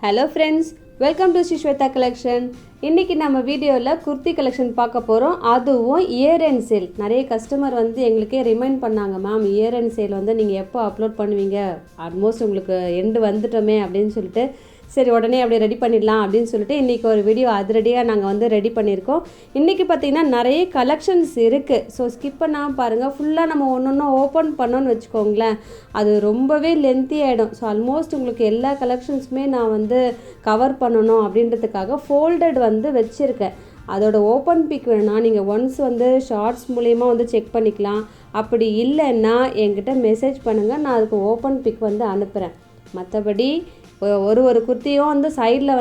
Hello friends, welcome to Sriswetha collection. இன்றைக்கி நம்ம வீடியோவில் குர்த்தி கலெக்ஷன் பார்க்க போகிறோம். அதுவும் இயர் அண்ட் சேல். நிறைய கஸ்டமர் எங்களுக்கே ரிமைண்ட் பண்ணாங்க, மேம் இயர் அண்ட் சேல் நீங்கள் எப்போ அப்லோட் பண்ணுவீங்க, ஆல்மோஸ்ட் உங்களுக்கு எண்டு வந்துட்டோமே அப்படின்னு சொல்லிட்டு, சரி உடனே அப்படியே ரெடி பண்ணிடலாம் அப்படின்னு சொல்லிட்டு இன்றைக்கி ஒரு வீடியோ அதிரடியாக நாங்கள் ரெடி பண்ணியிருக்கோம். இன்றைக்கி பார்த்திங்கன்னா நிறைய கலெக்ஷன்ஸ் இருக்குது. ஸோ ஸ்கிப் பண்ணாமல் பாருங்கள். ஃபுல்லாக நம்ம ஒன்று ஓப்பன் பண்ணோன்னு வச்சுக்கோங்களேன், அது ரொம்பவே லென்த்தி ஆகிடும். ஸோ ஆல்மோஸ்ட் உங்களுக்கு எல்லா கலெக்ஷன்ஸுமே நான் கவர் பண்ணணும் அப்படின்றதுக்காக ஃபோல்டட் வச்சுருக்கேன். அதோட ஓப்பன் பிக் வேணும்னா நீங்கள் ஒன்ஸ் ஷார்ட்ஸ் மூலயமா செக் பண்ணிக்கலாம். அப்படி இல்லைன்னா என்கிட்ட மெசேஜ் பண்ணுங்கள், நான் அதுக்கு ஓப்பன் பிக் அனுப்புகிறேன். மற்றபடி ஒரு குர்த்தியும் சைடில்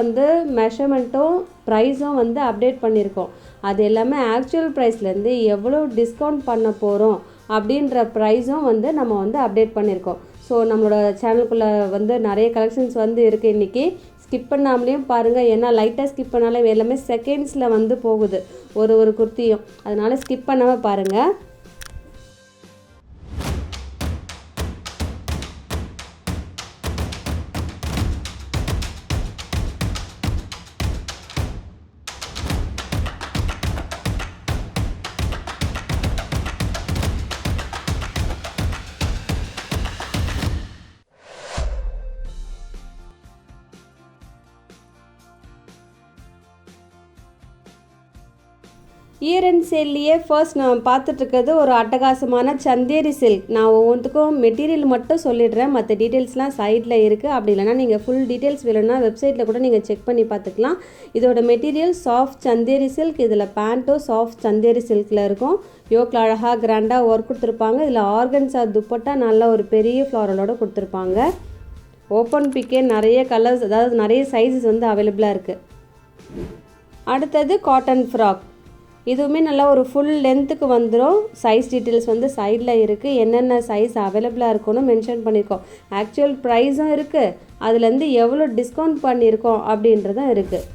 மெஷர்மெண்ட்டும் ப்ரைஸும் அப்டேட் பண்ணியிருக்கோம். அது எல்லாமே ஆக்சுவல் ப்ரைஸ்லேருந்து எவ்வளோ டிஸ்கவுண்ட் பண்ண போகிறோம் அப்படின்ற ப்ரைஸும் நம்ம அப்டேட் பண்ணியிருக்கோம். ஸோ நம்மளோட சேனலுக்குள்ளே நிறைய கலெக்ஷன்ஸ் இருக்குது. இன்றைக்கி ஸ்கிப் பண்ணாமலேயும் பாருங்கள், ஏன்னா லைட்டாக ஸ்கிப் பண்ணாலும் எல்லாமே செகண்ட்ஸில் போகுது ஒரு குர்த்தியும். அதனால் ஸ்கிப் பண்ணாமல் பாருங்கள். இயர் அண்ட் சேல்லையே ஃபர்ஸ்ட் நான் பார்த்துட்ருக்கிறது ஒரு அட்டகாசமான சந்தேரி சில்க். நான் ஒவ்வொன்றுக்கும் மெட்டீரியல் மட்டும் சொல்லிடுறேன், மற்ற டீட்டெயில்ஸ்லாம் சைடில் இருக்குது. அப்படி இல்லைனா நீங்கள் ஃபுல் டீட்டெயில்ஸ் வேணும்னா வெப்சைட்டில் கூட நீங்கள் செக் பண்ணி பார்த்துக்கலாம். இதோட மெட்டீரியல் சாஃப்ட் சந்தேரி சில்க். இதில் பேண்ட்டும் சாஃப்ட் சந்தேரி சில்கில் இருக்கும். யோக்கில் அழகாக கிராண்டாக ஒர்க் கொடுத்துருப்பாங்க. இதில் ஆர்கன்ஸா துப்பட்டா நல்ல ஒரு பெரிய ஃப்ளாரலோடு கொடுத்துருப்பாங்க. ஓப்பன் பிக்கே நிறைய கலர்ஸ், அதாவது நிறைய சைஸஸ் அவைலபிளாக இருக்குது. அடுத்தது காட்டன் ஃப்ராக். இதுவுமே நல்லா ஒரு ஃபுல் லென்த்துக்கு வந்துடும். சைஸ் டீட்டெயில்ஸ் சைடில் இருக்குது. என்னென்ன சைஸ் அவைலபிளாக இருக்குன்னு மென்ஷன் பண்ணியிருக்கோம். ஆக்சுவல் ப்ரைஸும் இருக்குது, அதுலேருந்து எவ்வளோ டிஸ்கவுண்ட் பண்ணியிருக்கோம் அப்படின்றதும் இருக்குது.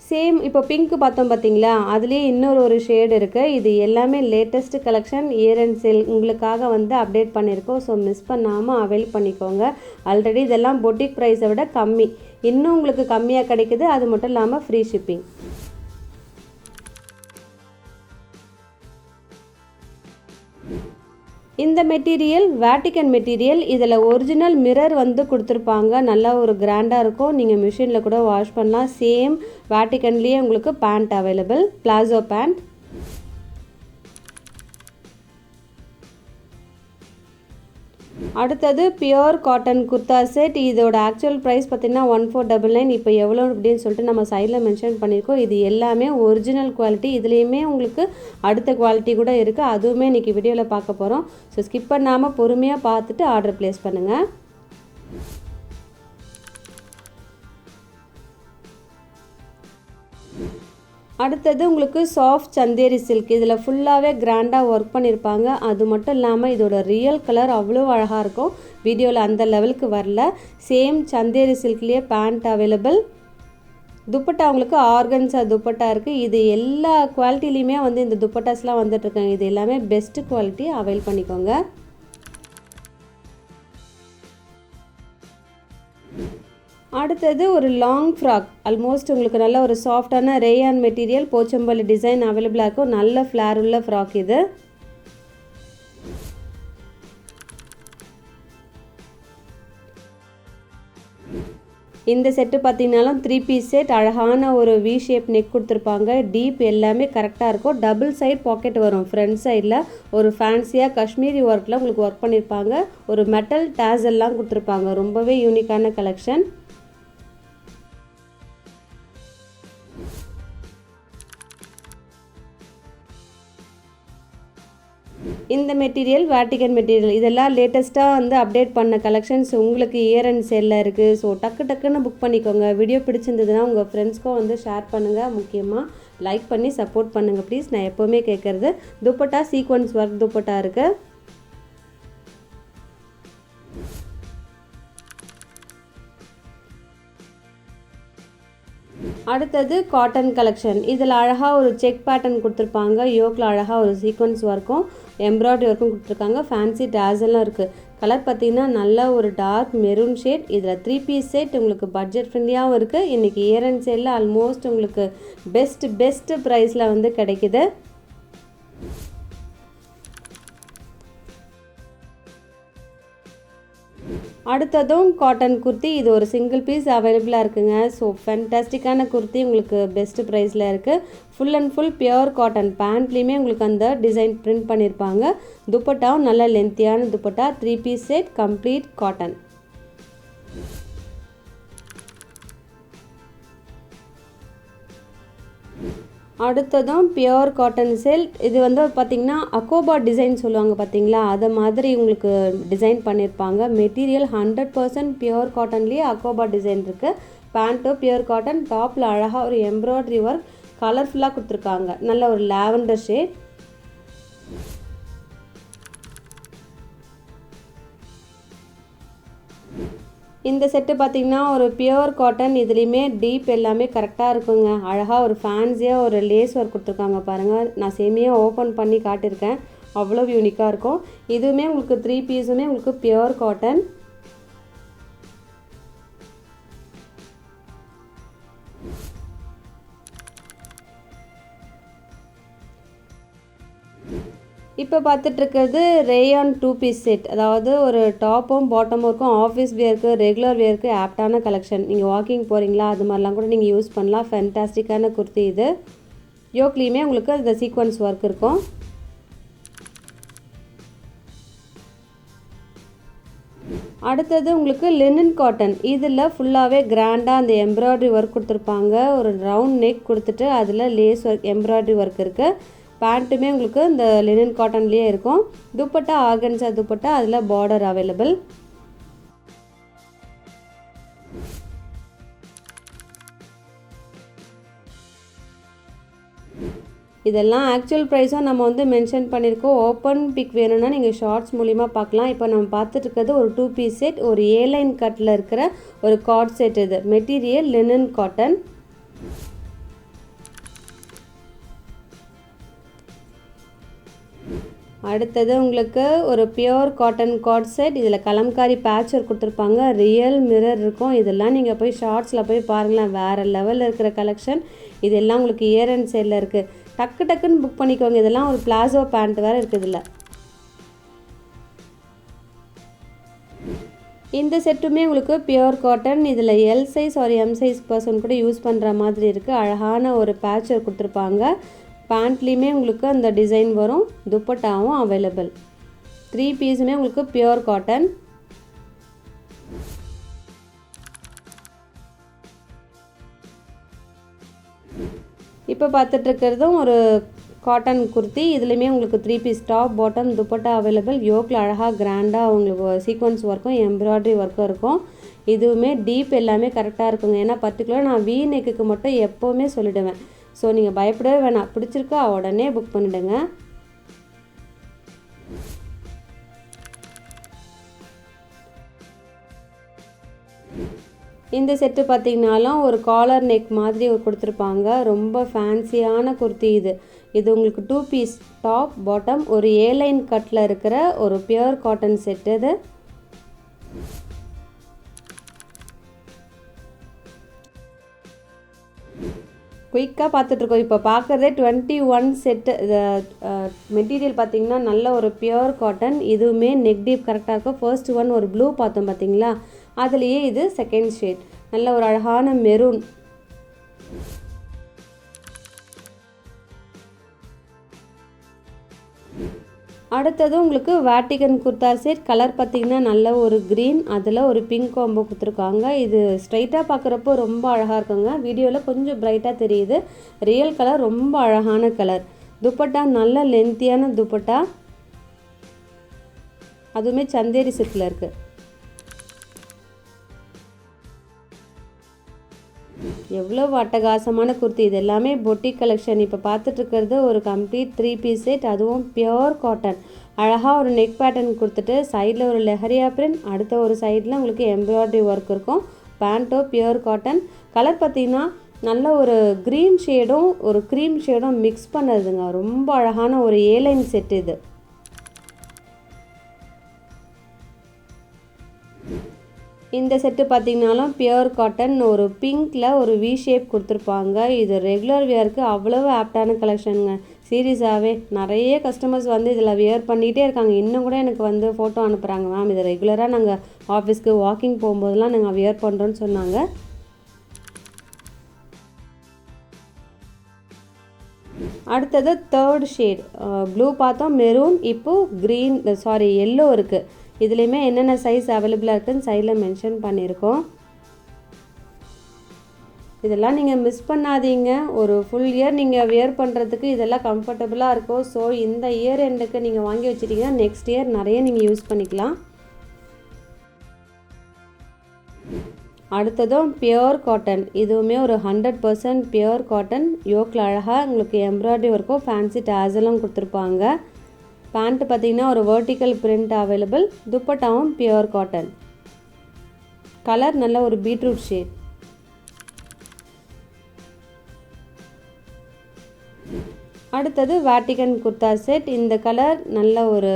சேம் இப்போ பிங்க் பார்த்தோம் பார்த்தீங்களா, அதுலேயே இன்னொரு ஷேடு இருக்குது. இது எல்லாமே latest collection, year end sale உங்களுக்காக அப்டேட் பண்ணியிருக்கோம். ஸோ மிஸ் பண்ணாமல் அவைல் பண்ணிக்கோங்க. ஆல்ரெடி இதெல்லாம் பொட்டிக் ப்ரைஸை விட கம்மி, இன்னும் உங்களுக்கு கம்மியாக கிடைக்குது. அது மட்டும் இல்லாமல் ஃப்ரீ ஷிப்பிங். இந்த மெட்டீரியல் வேட்டிக்கன் மெட்டீரியல். இதில் ஒரிஜினல் மிரர் கொடுத்துருப்பாங்க. நல்லா ஒரு கிராண்டாக இருக்கும். நீங்கள் மிஷினில் கூட வாஷ் பண்ணலாம். சேம் வேட்டிக்கன்லேயே உங்களுக்கு பேண்ட் அவைலபிள், பிளாசோ பேண்ட். அடுத்தது பியோர் காட்டன் குர்தா செட். இதோட ஆக்சுவல் ப்ரைஸ் பார்த்திங்கன்னா 1499. இப்போ எவ்வளோ அப்படின்னு சொல்லிட்டு நம்ம சைடில் மென்ஷன் பண்ணியிருக்கோம். இது எல்லாமே ஒரிஜினல் குவாலிட்டி. இதுலேயுமே உங்களுக்கு அடுத்த குவாலிட்டி கூட இருக்குது. அதுவுமே இன்றைக்கி வீடியோவில் பார்க்க போகிறோம். ஸோ ஸ்கிப் பண்ணாமல் பொறுமையாக பார்த்துட்டு ஆர்டர் ப்ளேஸ் பண்ணுங்கள். அடுத்தது உங்களுக்கு சாஃப்ட் சந்தேரி சில்க். இதில் ஃபுல்லாகவே கிராண்டாக ஒர்க் பண்ணியிருப்பாங்க. அது மட்டும் இல்லாமல் இதோட ரியல் கலர் அவ்வளோ அழகாக இருக்கும். வீடியோவில் அந்த லெவலுக்கு வரல. சேம் சந்தேரி சில்க்லேயே பேண்ட் அவைலபிள். துப்பட்டா உங்களுக்கு ஆர்கன்ஸா துப்பட்டா இருக்குது. இது எல்லா குவாலிட்டிலையுமே இந்த துப்பட்டாஸ்லாம் வந்துட்டுருக்காங்க. இது எல்லாமே பெஸ்ட்டு குவாலிட்டி, அவைல் பண்ணிக்கோங்க. அடுத்தது ஒரு லாங் ஃப்ராக். ஆல்மோஸ்ட் உங்களுக்கு நல்ல ஒரு சாஃப்டான ரேயான் மெட்டீரியல், போச்சம்பள்ளி டிசைன் அவைலபிளாக இருக்கும். நல்ல ஃப்ளார் உள்ள ஃப்ராக் இது. இந்த செட்டு பார்த்தீங்கன்னாலும் 3 பீஸ் செட். அழகான ஒரு வி ஷேப் நெக் கொடுத்துருப்பாங்க. டீப் எல்லாமே கரெக்டாக இருக்கும். டபுள் சைட் பாக்கெட் வரும். ஃப்ரண்ட் சைடில் ஒரு ஃபேன்சியாக காஷ்மீரி ஒர்க்கில் உங்களுக்கு ஒர்க் பண்ணியிருப்பாங்க. ஒரு மெட்டல் டேசல்லாம் கொடுத்துருப்பாங்க. ரொம்பவே யூனிக்கான கலெக்ஷன். இந்த மெட்டீரியல் வேட்டிக்கன் மெட்டீரியல். இதெல்லாம் லேட்டஸ்ட்டாக அப்டேட் பண்ண கலெக்ஷன்ஸ் உங்களுக்கு இயர் அண்ட் சேலில் இருக்குது. ஸோ டக்குன்னு புக் பண்ணிக்கோங்க. வீடியோ பிடிச்சிருந்ததுன்னா உங்கள் ஃப்ரெண்ட்ஸ்க்கும் ஷேர் பண்ணுங்கள். முக்கியமாக லைக் பண்ணி சப்போர்ட் பண்ணுங்கள் ப்ளீஸ். நான் எப்போவுமே கேட்குறது. துப்பட்டா சீக்வன்ஸ் ஒர்க் துப்பட்டா இருக்குது. அடுத்தது காட்டன் கலெக்ஷன். இதில் அழகாக ஒரு செக் பேட்டர்ன் கொடுத்துருப்பாங்க. யோக்கில் அழகாக ஒரு சீக்வன்ஸ் ஒர்க்கும் எம்ப்ராய்டரி ஒர்க்கும் கொடுத்துருக்காங்க. ஃபேன்சி டேசல்லாம் இருக்குது. கலர் பார்த்திங்கன்னா நல்ல ஒரு டார்க் மெரூன் ஷேட். இதில் 3 பீஸ் செட் உங்களுக்கு பட்ஜெட் ஃப்ரெண்ட்லியாகவும் இருக்குது. இன்றைக்கி இயர் அண்ட் சேலில் ஆல்மோஸ்ட் உங்களுக்கு பெஸ்ட்டு ப்ரைஸில் வந்து கிடைக்குது. அடுத்ததும் காட்டன் குர்த்தி. இது ஒரு சிங்கிள் பீஸ் அவைலபிளாக இருக்குங்க. ஸோ ஃபேன்டாஸ்டிக்கான குர்த்தி உங்களுக்கு பெஸ்ட்டு ப்ரைஸில் இருக்குது. Full and full pure cotton. பேண்ட்லேயுமே உங்களுக்கு அந்த டிசைன் பிரிண்ட் பண்ணியிருப்பாங்க. துப்பட்டாவும் நல்ல லென்த்தியான dupatta. 3 piece set complete cotton. அடுத்ததும் பியோர் காட்டன் சில்க். இது வந்து பார்த்திங்கன்னா அக்கோபா டிசைன் சொல்லுவாங்க பார்த்தீங்களா, அதை மாதிரி உங்களுக்கு டிசைன் பண்ணியிருப்பாங்க. மெட்டீரியல் 100% பியோர் காட்டன்லேயே அக்கோபா டிசைன் இருக்குது. பேண்ட்டும் பியோர் காட்டன். டாப்பில் அழகாக ஒரு எம்ப்ராய்டரி ஒர்க் கலர்ஃபுல்லாக கொடுத்துருக்காங்க. நல்ல ஒரு லாவெண்டர் ஷேட். இந்த செட்டு பார்த்திங்கன்னா ஒரு பியோர் காட்டன். இதுலேயுமே டீப் எல்லாமே கரெக்டாக இருக்குங்க. அழகாக ஒரு ஃபேன்சியாக ஒரு லேஸ் ஒர்க் கொடுத்துருக்காங்க பாருங்கள். நான் சேமியாக ஓப்பன் பண்ணி காட்டியிருக்கேன். அவ்வளோ யூனிக்காக இருக்கும். இதுவுமே உங்களுக்கு 3 பீஸுமே உங்களுக்கு பியோர் காட்டன். இப்போ பார்த்துட்ருக்கிறது ரேயான் 2 பீஸ் செட். அதாவது ஒரு டாப்பும் பாட்டமும் இருக்கும். ஆஃபீஸ் வேருக்கு, ரெகுலர் வேருக்கு ஆப்டான கலெக்ஷன். நீங்கள் வாக்கிங் போகிறீங்களா, அது மாதிரிலாம் கூட நீங்கள் யூஸ் பண்ணலாம். ஃபேன்டாஸ்டிக்கான குர்த்தி இது. யோக்லேயுமே உங்களுக்கு இந்த சீக்வன்ஸ் ஒர்க் இருக்கும். அடுத்தது உங்களுக்கு லினன் காட்டன். இதில் ஃபுல்லாகவே கிராண்டாக அந்த எம்ப்ராய்டரி ஒர்க் கொடுத்துருப்பாங்க. ஒரு ரவுண்ட் நெக் கொடுத்துட்டு அதில் லேஸ் ஒர்க் எம்ப்ராய்டரி ஒர்க் இருக்குது. பேண்ட்டுமே உங்களுக்கு இந்த லினன் காட்டன்லேயே இருக்கும். துப்பட்டா ஆர்கன்ஸா துப்பட்டா. அதில் பார்டர் அவைலபிள். இதெல்லாம் ஆக்சுவல் ப்ரைஸும் நம்ம வந்து மென்ஷன் பண்ணியிருக்கோம். ஓப்பன் பிக் வேணும்னா நீங்கள் ஷார்ட்ஸ் மூலிமா பார்க்கலாம். இப்போ நம்ம பார்த்துட்டு இருக்கிறது ஒரு 2 பீஸ் செட். ஒரு ஏலைன் கட்டில் இருக்கிற ஒரு கார்ட் செட். இது மெட்டீரியல் லினன் காட்டன். அடுத்தது உங்களுக்கு ஒரு பியோர் காட்டன் கார்ட் செட். இதில் கலம்காரி பேட்ச் ஒர்க் கொடுத்துருப்பாங்க. ரியல் மிரர் இருக்கும். இதெல்லாம் நீங்கள் போய் ஷார்ட்ஸில் போய் பாருங்களேன். வேறு லெவலில் இருக்கிற கலெக்ஷன். இதெல்லாம் உங்களுக்கு இயர் அண்ட் சேலில் இருக்குது. டக்குன்னு புக் பண்ணிக்கோங்க. இதெல்லாம் ஒரு பிளாசோ பேண்ட் வேறு இருக்குது இதில். இந்த செட்டுமே உங்களுக்கு பியோர் காட்டன். இதில் எல் சைஸ் ஒரு எம் சைஸ் பர்சன் கூட யூஸ் பண்ணுற மாதிரி இருக்குது. அழகான ஒரு பேட்ச் ஒர்க் கொடுத்துருப்பாங்க. பேண்ட்லேயுமே உங்களுக்கு அந்த டிசைன் வரும். துப்பட்டாவும் அவைலபிள். 3 பீஸுமே உங்களுக்கு பியோர் காட்டன். இப்போ பார்த்துட்ருக்கிறதும் ஒரு காட்டன் குர்த்தி. இதுலேயுமே உங்களுக்கு 3 piece top bottom dupatta available. யோக்கில் அழகாக கிராண்டாக உங்களுக்கு சீக்வன்ஸ் ஒர்க்கும் எம்ப்ராய்டரி ஒர்க்கும் இருக்கும். இதுவுமே டீப் எல்லாமே கரெக்டாக இருக்குங்க. ஏன்னா பர்டிகுலராக நான் வி நெக்குக்கு மட்டும் எப்போவுமே சொல்லிவிடுவேன். ஸோ நீங்கள் பயப்படவே வேணாம். பிடிச்சிருக்கா உடனே புக் பண்ணிவிடுங்க. இந்த செட்டு பார்த்திங்கனாலும் ஒரு காலர் நெக் மாதிரி கொடுத்துருப்பாங்க. ரொம்ப ஃபேன்சியான குர்த்தி இது. இது உங்களுக்கு 2 பீஸ் டாப் பாட்டம் ஒரு ஏலைன் கட்டில் இருக்கிற ஒரு பியோர் காட்டன் செட்டு. இது குயிக்காக பார்த்துட்ருக்கோம். இப்போ பார்க்குறதே 21 செட்டு. மெட்டீரியல் பார்த்திங்கன்னா நல்ல ஒரு பியோர் காட்டன். இதுவுமே நெக் டீப் கரெக்டாக இருக்கும். ஃபர்ஸ்ட் ஒன் ஒரு ப்ளூ பார்த்தோம் பார்த்தீங்களா, அதுலேயே இது செகண்ட் ஷேட். நல்ல ஒரு அழகான மெரூன். அடுத்தது உங்களுக்கு வேட்டிகன் குர்தா செட். கலர் பார்த்திங்கன்னா நல்ல ஒரு க்ரீன், அதில் ஒரு பிங்க் காம்போ கொடுத்துருக்காங்க. இது ஸ்ட்ரைட்டாக பார்க்குறப்போ ரொம்ப அழகாக இருக்குங்க. வீடியோவில் கொஞ்சம் பிரைட்டாக தெரியுது. ரியல் கலர் ரொம்ப அழகான கலர். துப்பட்டா நல்ல லென்த்தியான துப்பட்டா. அதுவுமே சந்தேரி சில்கில் இருக்குது. எவ்வளோ அட்டகாசமான குர்த்தி. இது எல்லாமே பொட்டிக் கலெக்ஷன். இப்போ பார்த்துட்ருக்கிறது ஒரு கம்ப்ளீட் 3 பீஸ் செட். அதுவும் பியோர் காட்டன். அழகாக ஒரு நெக் பேட்டர்ன் கொடுத்துட்டு சைடில் ஒரு லெஹரியா பிரிண்ட், அடுத்த ஒரு சைடில் உங்களுக்கு எம்ப்ராய்டரி ஒர்க் இருக்கும். பேண்ட்டோ பியோர் காட்டன். கலர் பார்த்திங்கன்னா நல்ல ஒரு க்ரீன் ஷேடும் ஒரு க்ரீம் ஷேடும் மிக்ஸ் பண்ணதுங்க. ரொம்ப அழகான ஒரு ஏலைன் செட் இது. இந்த செட்டு பார்த்திங்கனாலும் பியூர் காட்டன் ஒரு பிங்க்கில் ஒரு வி ஷேப் கொடுத்துருப்பாங்க. இது ரெகுலர் வியருக்கு அவ்வளவு ஆப்டான கலெக்ஷனுங்க. சீரியஸாகவே நிறைய கஸ்டமர்ஸ் வந்து இதில் வியர் பண்ணிகிட்டே இருக்காங்க. இன்னும் கூட எனக்கு வந்து ஃபோட்டோ அனுப்புகிறாங்க, மேம் இதை ரெகுலராக நாங்கள் ஆஃபீஸ்க்கு வாக்கிங் போகும்போதெல்லாம் நாங்கள் வியர் பண்ணுறோன்னு சொன்னாங்க. அடுத்தது தேர்ட் ஷேட் ப்ளூ பார்த்தோம், மெரூன், இப்போது எல்லோ இருக்குது. இதுலேயுமே என்னென்ன சைஸ் அவைலபிளாக இருக்குதுன்னு சைடில் மென்ஷன் பண்ணியிருக்கோம். இதெல்லாம் நீங்கள் மிஸ் பண்ணாதீங்க. ஒரு ஃபுல் இயர் நீங்கள் வியர் பண்ணுறதுக்கு இதெல்லாம் கம்ஃபர்டபுளாக இருக்கும். ஸோ இந்த இயர் எண்டுக்கு நீங்கள் வாங்கி வச்சிட்டிங்கன்னா நெக்ஸ்ட் இயர் நிறைய நீங்கள் யூஸ் பண்ணிக்கலாம். அடுத்ததும் பியூர் காட்டன். இதுவுமே ஒரு 100% பியூர் காட்டன். யோக்கில் அழகாக உங்களுக்கு எம்ப்ராய்டரி ஒர்க்கும் ஃபேன்சி டேசலும் கொடுத்துருப்பாங்க. பேண்ட்டு பார்த்திங்கன்னா ஒரு வெர்டிக்கல் பிரிண்ட் அவைலபிள். துப்பட்டாவும் பியூர் காட்டன். கலர் நல்ல ஒரு பீட்ரூட் ஷேட். அடுத்தது வேட்டிகன் குர்தா செட். இந்த கலர் நல்ல ஒரு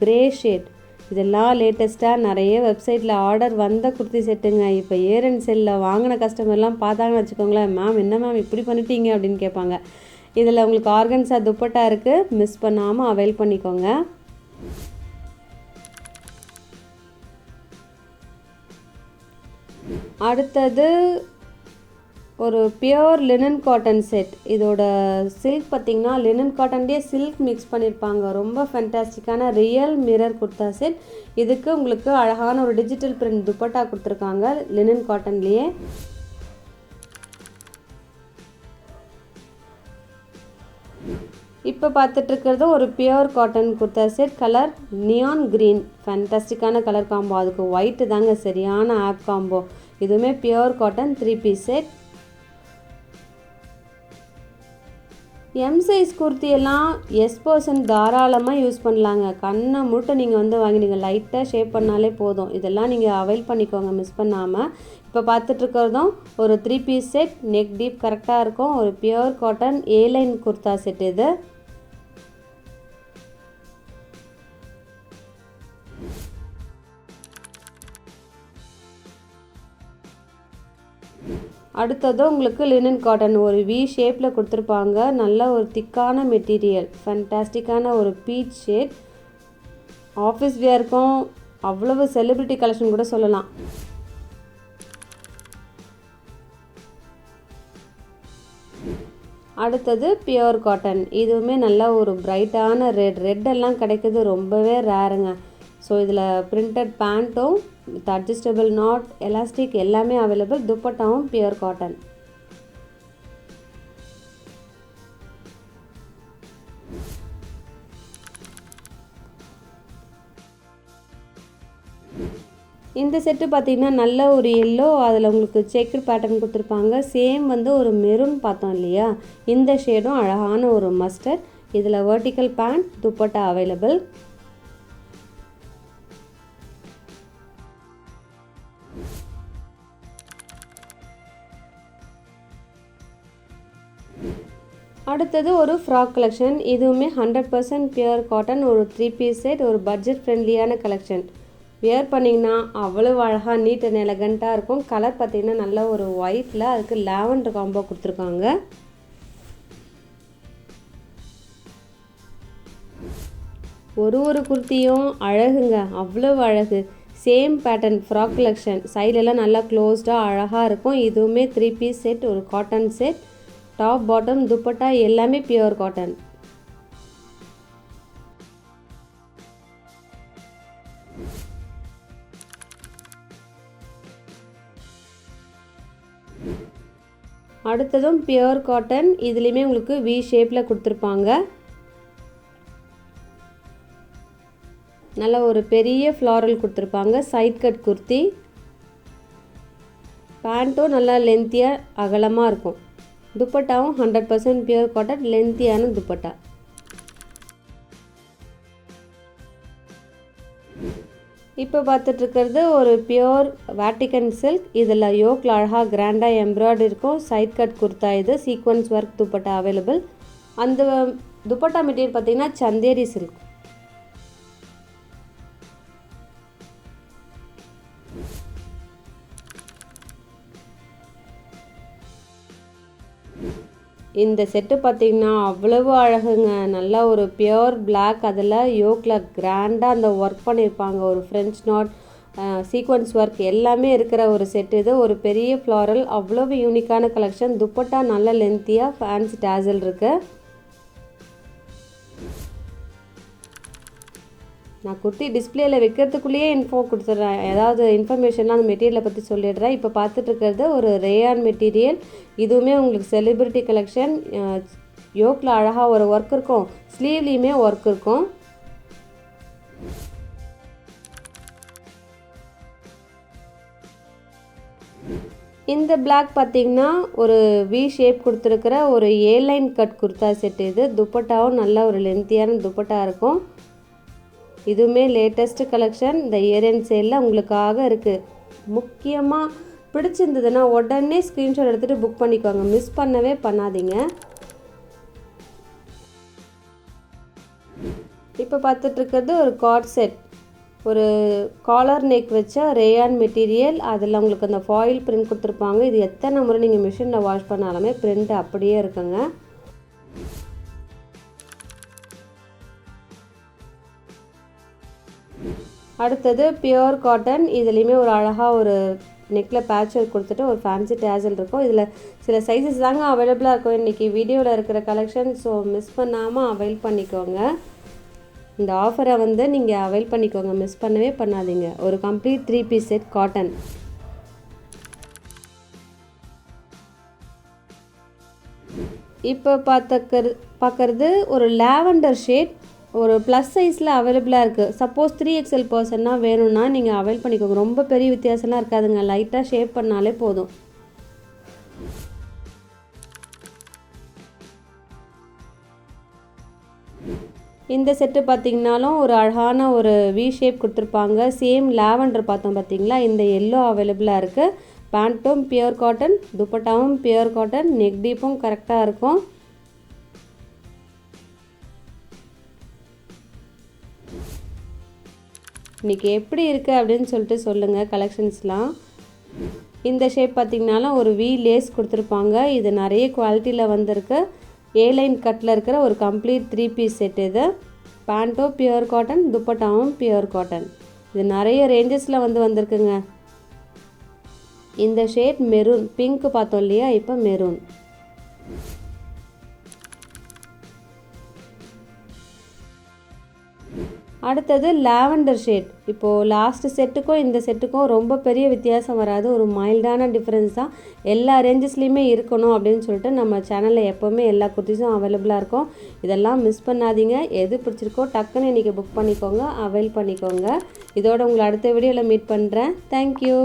கிரே ஷேட். இதெல்லாம் லேட்டஸ்ட்டாக நிறைய வெப்சைட்டில் ஆர்டர் வந்த குர்த்தி செட்டுங்க. இப்போ இயர் அண்ட் செல்லில் வாங்கின கஸ்டமர்லாம் பார்த்தாங்கன்னு வச்சுக்கோங்களேன், மேம் என்ன மேம் இப்படி பண்ணிட்டீங்க அப்படின்னு கேட்பாங்க. இதில் உங்களுக்கு ஆர்கன்ஸா துப்பட்டா இருக்குது, மிஸ் பண்ணாமல் அவைல் பண்ணிக்கோங்க. அடுத்தது ஒரு பியூர் லினன் காட்டன் செட். இதோட சில்க் பார்த்திங்கன்னா லினன் காட்டன்லேயே சில்க் மிக்ஸ் பண்ணியிருப்பாங்க. ரொம்ப ஃபேண்டாஸ்டிக்கான ரியல் மிரர் குர்தா செட். இதுக்கு உங்களுக்கு அழகான ஒரு டிஜிட்டல் பிரிண்ட் துப்பட்டா கொடுத்துருக்காங்க லினன் காட்டன்லேயே. இப்போ பார்த்துட்ருக்கிறது ஒரு pure cotton kurta set. Colour neon green. ஃபேண்டாஸ்டிக்கான கலர் காம்போ. அதுக்கு ஒயிட்டு தாங்க சரியான ஆப் காம்போ. இதுவுமே pure cotton 3 piece set. M size குர்த்தியெல்லாம் எஸ்% தாராளமாக யூஸ் பண்ணலாங்க. கண்ணை முட்டை நீங்கள் வந்து வாங்கினீங்க லைட்டாக ஷேப் பண்ணாலே போதும். இதெல்லாம் நீங்கள் அவைல் பண்ணிக்கோங்க மிஸ் பண்ணாமல். இப்போ பார்த்துட்ருக்கிறதும் ஒரு 3 பீஸ் செட். நெக் டீப் கரெக்டாக இருக்கும். ஒரு pure cotton A line kurta set இது. அடுத்தது உங்களுக்கு லினன் காட்டன் ஒரு வி ஷேப்பில் கொடுத்துருப்பாங்க. நல்ல ஒரு திக்கான மெட்டீரியல். ஃபேண்டாஸ்டிக்கான ஒரு பீச் ஷேட். ஆஃபீஸ் வியருக்கும் அவ்வளவு செலிப்ரிட்டி கலெக்ஷன் கூட சொல்லலாம். அடுத்தது பியூர் காட்டன். இதுவுமே நல்ல ஒரு பிரைட்டான ரெட்டெல்லாம் கிடைக்கிறது ரொம்பவே ரேருங்க. ஸோ இதில் பிரிண்டட் பேண்ட்டும் வித் அட்ஜஸ்டபிள் நாட் எலாஸ்டிக் எல்லாமே அவைலபிள். துப்பட்டாவும் பியூர் காட்டன். இந்த செட்டு பார்த்திங்கன்னா நல்ல ஒரு எல்லோ, அதில் உங்களுக்கு செக்குடு பேட்டர்ன் கொடுத்துருப்பாங்க. சேம் வந்து ஒரு மெரூன் பார்த்தோம் இல்லையா, இந்த ஷேடும் அழகான ஒரு மஸ்டர்ட். இதில் வெர்டிக்கல் பேண்ட் துப்பட்டா அவைலபிள். அடுத்தது ஒரு ஃப்ராக் கலெக்ஷன். இதுவுமே 100% பியூர் காட்டன். ஒரு 3 பீஸ் செட். ஒரு பட்ஜெட் ஃப்ரெண்ட்லியான கலெக்ஷன். வியர் பண்ணிங்கன்னா அவ்வளோ அழகாக நீட் அண்ட் எலகண்ட்டாக இருக்கும். கலர் பார்த்திங்கன்னா நல்ல ஒரு ஒயிட்டில் அதுக்கு லாவெண்டர் காம்போ கொடுத்துருக்காங்க. ஒரு குர்த்தியும் அழகுங்க, அவ்வளோ அழகு. Same pattern frock collection. சைடெல்லாம் நல்லா க்ளோஸ்டாக அழகாக இருக்கும். இதுவுமே 3 பீஸ் செட். ஒரு cotton set. Top bottom dupatta எல்லாமே பியூர் காட்டன். அடுத்ததும் பியூர் காட்டன். இதுலேயுமே உங்களுக்கு வி ஷேப்பில் கொடுத்துருப்பாங்க. நல்ல ஒரு பெரிய ஃப்ளாரல் கொடுத்துருப்பாங்க. Side cut kurti. பேண்ட்டும் நல்லா லென்த்தியாக அகலமாக இருக்கும். துப்பட்டாவும் 100% பியூர் காட்டன் லென்த்தியான துப்பட்டா. இப்போ பார்த்துட்ருக்கிறது ஒரு பியோர் வேட்டிக்கன் சில்க். இதில் யோக்கில் அழகாக கிராண்டாக எம்ப்ராய்டரி இருக்கும். சைட் கட் குர்த்தா இது. Sequence work dupatta available. அந்த துப்பட்டா மெட்டீரியல் பார்த்திங்கன்னா சந்தேரி சில்க். இந்த செட்டு பார்த்திங்கன்னா அவ்வளவு அழகுங்க. நல்லா ஒரு பியோர் பிளாக், அதில் யோக்கில் கிராண்டாக அந்த ஒர்க் பண்ணியிருப்பாங்க. ஒரு ஃப்ரெஞ்ச் நாட், சீக்வன்ஸ் ஒர்க் எல்லாமே இருக்கிற ஒரு செட் இது. ஒரு பெரிய ஃப்ளாரல், அவ்வளவு யூனிக்கான கலெக்ஷன். துப்பட்டா நல்ல லென்த்தியாக ஃபேன்சி டேசல் இருக்குது. நான் குர்த்தி டிஸ்பிளேயில் வைக்கிறதுக்குள்ளேயே இன்ஃபோ கொடுத்துட்றேன். ஏதாவது இன்ஃபர்மேஷன்லாம் அந்த மெட்டீரியலை பற்றி சொல்லிடுறேன். இப்போ பார்த்துட்ருக்கிறது ஒரு ரேயான் மெட்டீரியல். இதுவுமே உங்களுக்கு செலிப்ரிட்டி கலெக்ஷன். யோக்கில் அழகாக ஒரு ஒர்க் இருக்கும், ஸ்லீவ்லேயுமே ஒர்க் இருக்கும். இந்த பிளாக் பார்த்திங்கன்னா ஒரு வி ஷேப் கொடுத்துருக்கிற ஒரு ஏலைன் கட் குர்த்தா செட் இது. துப்பட்டாவும் நல்ல ஒரு லென்த்தியான துப்பட்டா இருக்கும். இதுவுமே லேட்டஸ்ட் கலெக்ஷன். இந்த இயர் எண்ட் சேலில் உங்களுக்காக இருக்குது. முக்கியமாக பிடிச்சிருந்ததுன்னா உடனே ஸ்க்ரீன்ஷாட் எடுத்துகிட்டு புக் பண்ணிக்கோங்க. மிஸ் பண்ணவே பண்ணாதீங்க. இப்போ பார்த்துட்ருக்கிறது ஒரு கார்ட் செட். ஒரு காலர் நெக் வச்ச ரேயான் மெட்டீரியல். அதில் உங்களுக்கு அந்த ஃபாயில் பிரிண்ட் கொடுத்துருப்பாங்க. இது எத்தனை முறை நீங்கள் மிஷினில் வாஷ் பண்ணாலுமே பிரிண்ட் அப்படியே இருக்குங்க. அடுத்தது பியோர் காட்டன். இதுலேயுமே ஒரு அழகாக ஒரு நெக்கில் பேட்ச் ஒர்க் கொடுத்துட்டு ஒரு ஃபேன்சி டேசல் இருக்கும். இதில் சில சைஸஸ் தாங்க அவைலபிளாக இருக்கும் இன்றைக்கி வீடியோவில் இருக்கிற கலெக்ஷன். ஸோ மிஸ் பண்ணாமல் அவைல் பண்ணிக்கோங்க. இந்த ஆஃபரை வந்து நீங்கள் அவைல் பண்ணிக்கோங்க, மிஸ் பண்ணவே பண்ணாதீங்க. ஒரு கம்ப்ளீட் 3 பீஸ் செட் காட்டன். இப்போ பார்க்கறது ஒரு லாவெண்டர் ஷேட். ஒரு ப்ளஸ் சைஸில் அவைலபிளாக இருக்குது. சப்போஸ் 3XL பர்சன்னா வேணும்னா நீங்கள் அவைல் பண்ணிக்கோங்க. ரொம்ப பெரிய வித்தியாசம்லாம் இருக்காதுங்க. லைட்டாக ஷேப் பண்ணாலே போதும். இந்த செட்டு பார்த்திங்கனாலும் ஒரு அழகான ஒரு வி ஷேப் கொடுத்துருப்பாங்க. சேம் லாவெண்டர் பார்த்தோம் பார்த்திங்களா, இந்த எல்லோ அவைலபிளாக இருக்குது. பேண்ட்டும் பியோர் காட்டன், துப்பட்டாவும் பியோர் காட்டன், நெக் டீப்பும் கரெக்டாக இருக்கும். இன்றைக்கி எப்படி இருக்குது அப்படின்னு சொல்லிட்டு சொல்லுங்கள் கலெக்ஷன்ஸ்லாம். இந்த ஷேப் பார்த்திங்கனாலும் ஒரு வி லேஸ் கொடுத்துருப்பாங்க. இது நிறைய குவாலிட்டியில் வந்திருக்கு. ஏலைன் கட்டில் இருக்கிற ஒரு கம்ப்ளீட் 3 பீஸ் செட் இது. பேண்ட்டும் பியோர் காட்டன், துப்பட்டாவும் பியோர் காட்டன். இது நிறைய ரேஞ்சஸில் வந்திருக்குங்க. இந்த ஷேட் மெரூன், பிங்க் பார்த்தோம் இல்லையா, இப்போ மெரூன். அடுத்தது லாவெண்டர் ஷேட். இப்போது லாஸ்ட் செட்டுக்கும் இந்த செட்டுக்கும் ரொம்ப பெரிய வித்தியாசம் வராது. ஒரு மைல்டான டிஃப்ரென்ஸ் தான். எல்லா ரேஞ்சஸ்லேயுமே இருக்கணும் அப்படின்னு சொல்லிட்டு நம்ம சேனலில் எப்போவுமே எல்லா குர்த்திஸும் அவைலபிளாக இருக்கும். இதெல்லாம் மிஸ் பண்ணாதீங்க. எது பிடிச்சிருக்கோ டக்குன்னு இன்றைக்கி புக் பண்ணிக்கோங்க, அவைல் பண்ணிக்கோங்க. இதோட உங்களை அடுத்த வீடியோவில் மீட் பண்ணுறேன். தேங்க்யூ.